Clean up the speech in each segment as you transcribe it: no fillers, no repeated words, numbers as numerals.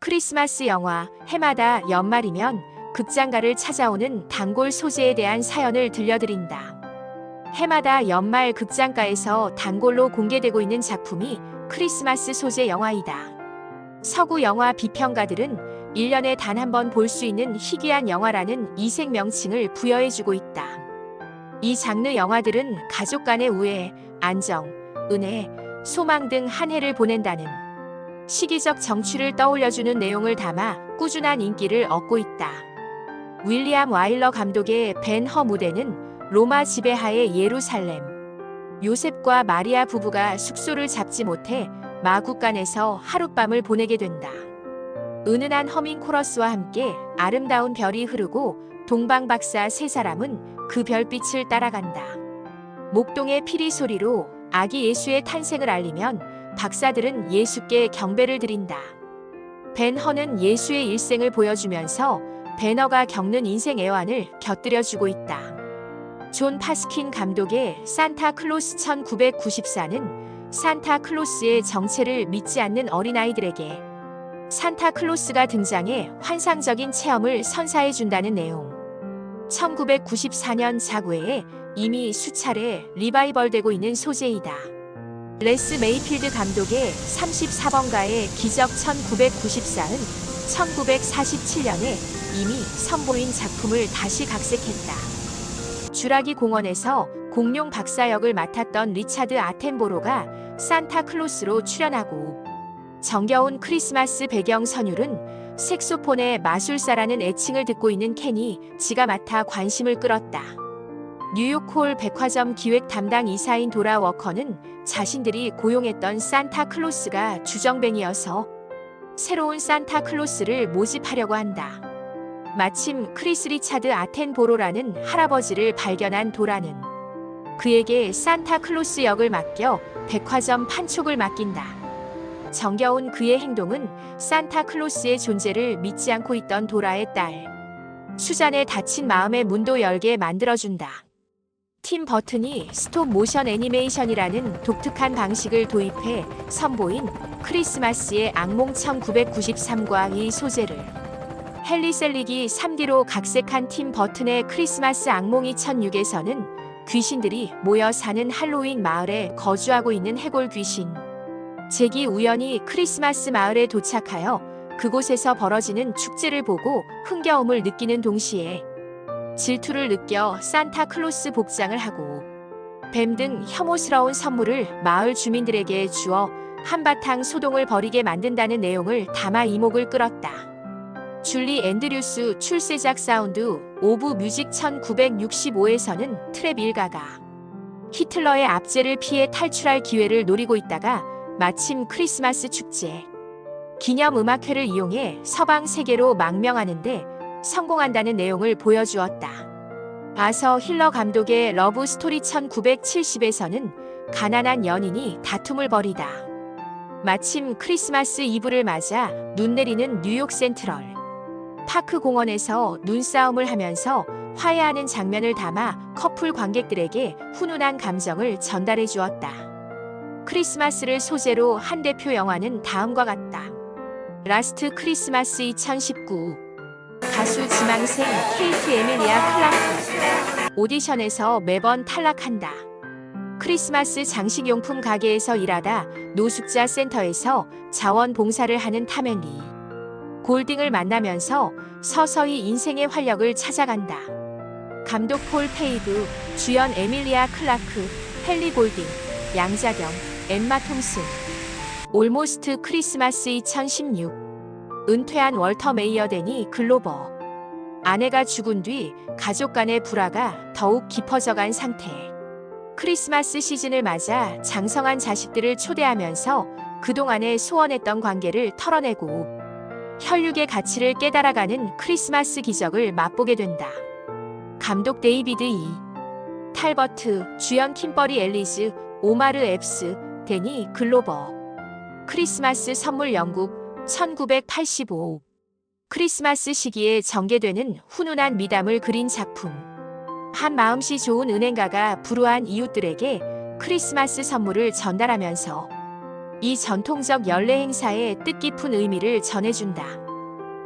크리스마스 영화 해마다 연말이면 극장가를 찾아오는 단골 소재에 대한 사연을 들려드린다. 해마다 연말 극장가에서 단골로 공개되고 있는 작품이 크리스마스 소재 영화이다. 서구 영화 비평가들은 1년에 단 한 번 볼 수 있는 희귀한 영화라는 이색 명칭을 부여해주고 있다. 이 장르 영화들은 가족 간의 우애, 안정, 은혜, 소망 등 한 해를 보낸다는 시기적 정취를 떠올려주는 내용을 담아 꾸준한 인기를 얻고 있다. 윌리엄 와일러 감독의 벤 허 무대는 로마 지배하의 예루살렘. 요셉과 마리아 부부가 숙소를 잡지 못해 마국간에서 하룻밤을 보내게 된다. 은은한 허밍 코러스와 함께 아름다운 별이 흐르고 동방박사 세 사람은 그 별빛을 따라간다. 목동의 피리 소리로 아기 예수의 탄생을 알리면 박사들은 예수께 경배를 드린다. 벤 허는 예수의 일생을 보여주면서 베너가 겪는 인생 애환을 곁들여주고 있다. 존 파스킨 감독의 산타 클로스 1994는 산타 클로스의 정체를 믿지 않는 어린아이들에게 산타 클로스가 등장해 환상적인 체험을 선사해준다는 내용. 1994년 작외에 이미 수차례 리바이벌되고 있는 소재이다. 레스 메이필드 감독의 34번가의 기적 1994은 1947년에 이미 선보인 작품을 다시 각색했다. 주라기 공원에서 공룡 박사 역을 맡았던 리차드 아텐보로가 산타클로스로 출연하고 정겨운 크리스마스 배경 선율은 색소폰의 마술사라는 애칭을 듣고 있는 켄이 지가 맡아 관심을 끌었다. 뉴욕홀 백화점 기획 담당 이사인 도라 워커는 자신들이 고용했던 산타클로스가 주정뱅이여서 새로운 산타클로스를 모집하려고 한다. 마침 크리스 리차드 아텐보로라는 할아버지를 발견한 도라는 그에게 산타클로스 역을 맡겨 백화점 판촉을 맡긴다. 정겨운 그의 행동은 산타클로스의 존재를 믿지 않고 있던 도라의 딸 수잔의 닫힌 마음의 문도 열게 만들어준다. 팀 버튼이 스톱 모션 애니메이션이라는 독특한 방식을 도입해 선보인 크리스마스의 악몽 1993과 이 소재를 헨리 셀릭이 3D로 각색한 팀 버튼의 크리스마스 악몽 2006에서는 귀신들이 모여 사는 할로윈 마을에 거주하고 있는 해골 귀신 잭이 우연히 크리스마스 마을에 도착하여 그곳에서 벌어지는 축제를 보고 흥겨움을 느끼는 동시에 질투를 느껴 산타클로스 복장을 하고 뱀 등 혐오스러운 선물을 마을 주민들에게 주어 한바탕 소동을 벌이게 만든다는 내용을 담아 이목을 끌었다. 줄리 앤드류스 출세작 사운드 오브 뮤직 1965에서는 트랩 일가가 히틀러의 압제를 피해 탈출할 기회를 노리고 있다가 마침 크리스마스 축제 기념 음악회를 이용해 서방 세계로 망명하는데 성공한다는 내용을 보여주었다. 아서 힐러 감독의 러브 스토리 1970에서는 가난한 연인이 다툼을 벌이다. 마침 크리스마스 이브를 맞아 눈 내리는 뉴욕 센트럴 파크 공원에서 눈싸움을 하면서 화해하는 장면을 담아 커플 관객들에게 훈훈한 감정을 전달해 주었다. 크리스마스를 소재로 한 대표 영화는 다음과 같다. 라스트 크리스마스 2019 가수 지망생 케이트 에밀리아 클라크 오디션에서 매번 탈락한다. 크리스마스 장식용품 가게에서 일하다 노숙자 센터에서 자원봉사를 하는 타멜리 골딩을 만나면서 서서히 인생의 활력을 찾아간다. 감독 폴 페이브, 주연 에밀리아 클라크, 헨리 골딩, 양자경, 엠마 톰슨 올모스트 크리스마스 2016 은퇴한 월터 메이어데니 글로버 아내가 죽은 뒤 가족 간의 불화가 더욱 깊어져간 상태 크리스마스 시즌을 맞아 장성한 자식들을 초대하면서 그동안에 소원했던 관계를 털어내고 혈육의 가치를 깨달아가는 크리스마스 기적을 맛보게 된다. 감독 데이비드 이. 탈버트, 주연 킴버리 엘리즈, 오마르 앱스, 데니 글로버 크리스마스 선물 영국 1985 크리스마스 시기에 전개되는 훈훈한 미담을 그린 작품 한 마음씨 좋은 은행가가 불우한 이웃들에게 크리스마스 선물을 전달하면서 이 전통적 연례 행사의 뜻깊은 의미를 전해준다.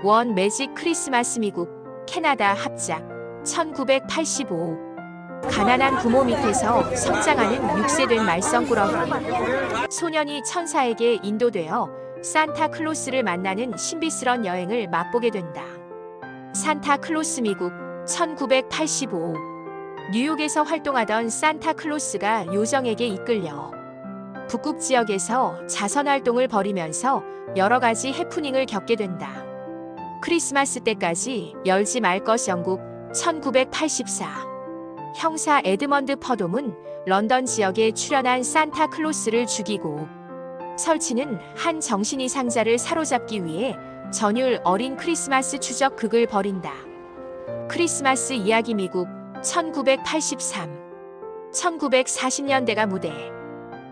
원 매직 크리스마스 미국, 캐나다 합작 1985. 가난한 부모 밑에서 성장하는 6세 된 말썽꾸러기. 소년이 천사에게 인도되어 산타클로스를 만나는 신비스런 여행을 맛보게 된다. 산타클로스 미국 1985. 뉴욕에서 활동하던 산타클로스가 요정에게 이끌려 북극 지역에서 자선 활동을 벌이면서 여러 가지 해프닝을 겪게 된다. 크리스마스 때까지 열지 말 것 영국 1984. 형사 에드먼드 퍼돔은 런던 지역에 출현한 산타클로스를 죽이고 설치는 한 정신이 상자를 사로잡기 위해 전율 어린 크리스마스 추적극을 벌인다. 크리스마스 이야기 미국 1983. 1940년대가 무대.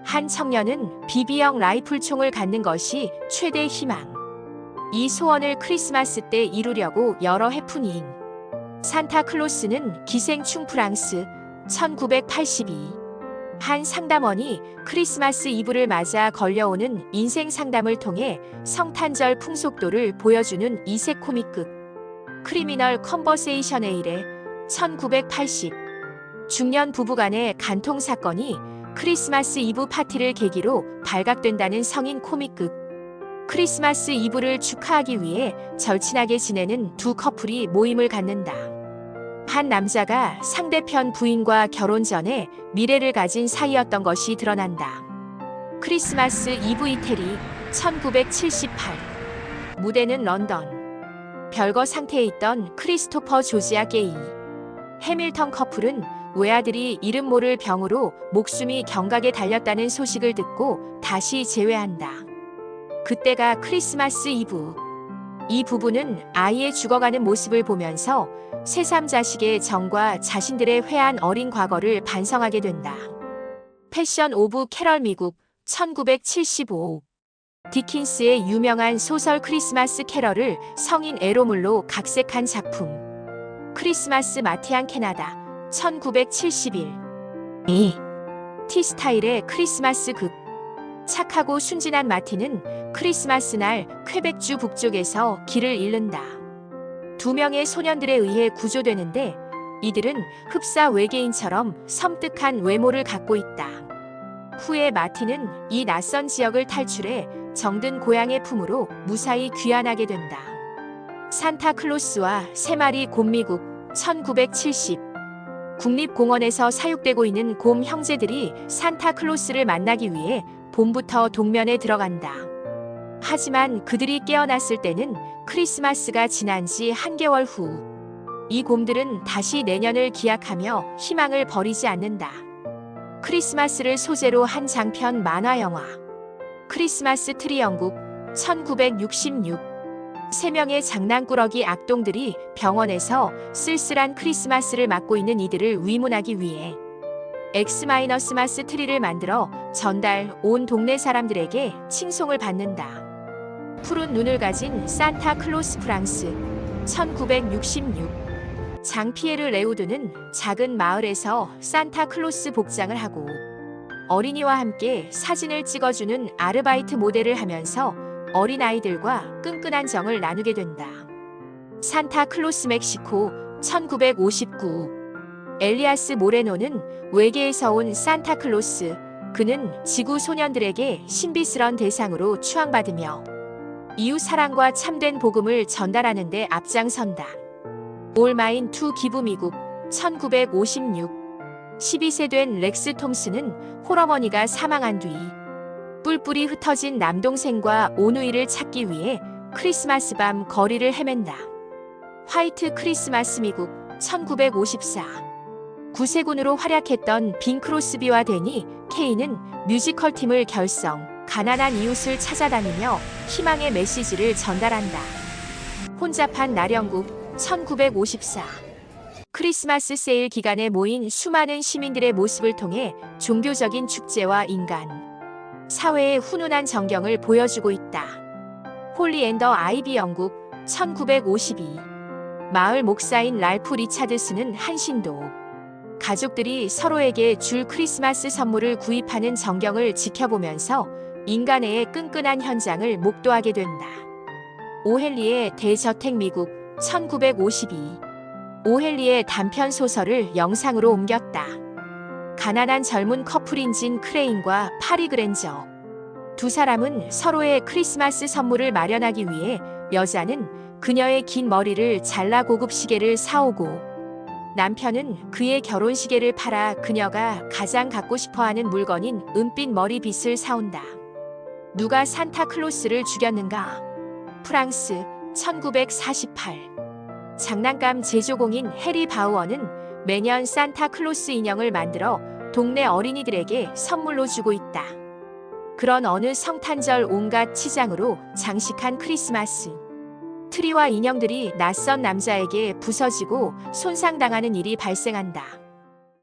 한 청년은 BB형 라이플총을 갖는 것이 최대 희망. 이 소원을 크리스마스 때 이루려고 여러 해프닝. 산타클로스는 기생충 프랑스 1982. 한 상담원이 크리스마스 이브를 맞아 걸려오는 인생 상담을 통해 성탄절 풍속도를 보여주는 이색 코믹극 크리미널 컨버세이션에 이래 1980. 중년 부부간의 간통 사건이 크리스마스 이브 파티를 계기로 발각된다는 성인 코믹극 크리스마스 이브를 축하하기 위해 절친하게 지내는 두 커플이 모임을 갖는다. 한 남자가 상대편 부인과 결혼 전에 미래를 가진 사이였던 것이 드러난다. 크리스마스 이브 이태리 1978. 무대는 런던. 별거 상태에 있던 크리스토퍼 조지아 게이 해밀턴 커플은 외아들이 이름 모를 병으로 목숨이 경각에 달렸다는 소식을 듣고 다시 재회한다. 그때가 크리스마스 이브. 이 부부는 아이의 죽어가는 모습을 보면서 새삼 자식의 정과 자신들의 회한 어린 과거를 반성하게 된다. 패션 오브 캐럴 미국 1975. 디킨스의 유명한 소설 크리스마스 캐럴을 성인 에로물로 각색한 작품. 크리스마스 마티안 캐나다 1971. T-스타일의 크리스마스 극. 착하고 순진한 마티는 크리스마스 날 퀘벡주 북쪽에서 길을 잃는다. 두 명의 소년들에 의해 구조되는데 이들은 흡사 외계인처럼 섬뜩한 외모를 갖고 있다. 후에 마티는 이 낯선 지역을 탈출해 정든 고향의 품으로 무사히 귀환하게 된다. 산타클로스와 세 마리 곰 미국 1970. 국립공원에서 사육되고 있는 곰 형제들이 산타클로스를 만나기 위해 봄부터 동면에 들어간다. 하지만 그들이 깨어났을 때는 크리스마스가 지난 지 한개월 후. 이 곰들은 다시 내년을 기약하며 희망을 버리지 않는다. 크리스마스를 소재로 한 장편 만화 영화. 크리스마스 트리 영국 1966. 세 명의 장난꾸러기 악동들이 병원에서 쓸쓸한 크리스마스를 맞고 있는 이들을 위문하기 위해 X-마스 트리를 만들어 전달 온 동네 사람들에게 칭송을 받는다. 푸른 눈을 가진 산타클로스 프랑스 1966. 장피에르 레우드는 작은 마을에서 산타클로스 복장을 하고 어린이와 함께 사진을 찍어주는 아르바이트 모델을 하면서 어린아이들과 끈끈한 정을 나누게 된다. 산타클로스 멕시코 1959. 엘리아스 모레노는 외계에서 온 산타클로스. 그는 지구 소년들에게 신비스런 대상으로 추앙받으며 이웃 사랑과 참된 복음을 전달하는 데 앞장선다. 올 마인 투 기브 미국 1956. 12세 된 렉스 톰스는 홀어머니가 사망한 뒤 뿔뿔이 흩어진 남동생과 오누이를 찾기 위해 크리스마스 밤 거리를 헤맨다. 화이트 크리스마스 미국 1954. 구세군으로 활약했던 빈 크로스비와 데니 케이는 뮤지컬 팀을 결성, 가난한 이웃을 찾아다니며 희망의 메시지를 전달한다. 혼잡한 나령국 1954. 크리스마스 세일 기간에 모인 수많은 시민들의 모습을 통해 종교적인 축제와 인간, 사회의 훈훈한 전경을 보여주고 있다. 홀리 앤 더 아이비 영국 1952. 마을 목사인 랄프 리차드스는 한 신도. 가족들이 서로에게 줄 크리스마스 선물을 구입하는 전경을 지켜보면서 인간의 끈끈한 현장을 목도하게 된다. 오헨리의 대저택 미국 1952. 오헨리의 단편 소설을 영상으로 옮겼다. 가난한 젊은 커플인 진 크레인과 파리 그랜저. 두 사람은 서로의 크리스마스 선물을 마련하기 위해 여자는 그녀의 긴 머리를 잘라 고급 시계를 사오고 남편은 그의 결혼 시계를 팔아 그녀가 가장 갖고 싶어하는 물건인 은빛 머리빗을 사온다. 누가 산타클로스를 죽였는가? 프랑스 1948. 장난감 제조공인 해리 바우어는 매년 산타클로스 인형을 만들어 동네 어린이들에게 선물로 주고 있다. 그런 어느 성탄절 온갖 치장으로 장식한 크리스마스. 트리와 인형들이 낯선 남자에게 부서지고 손상당하는 일이 발생한다.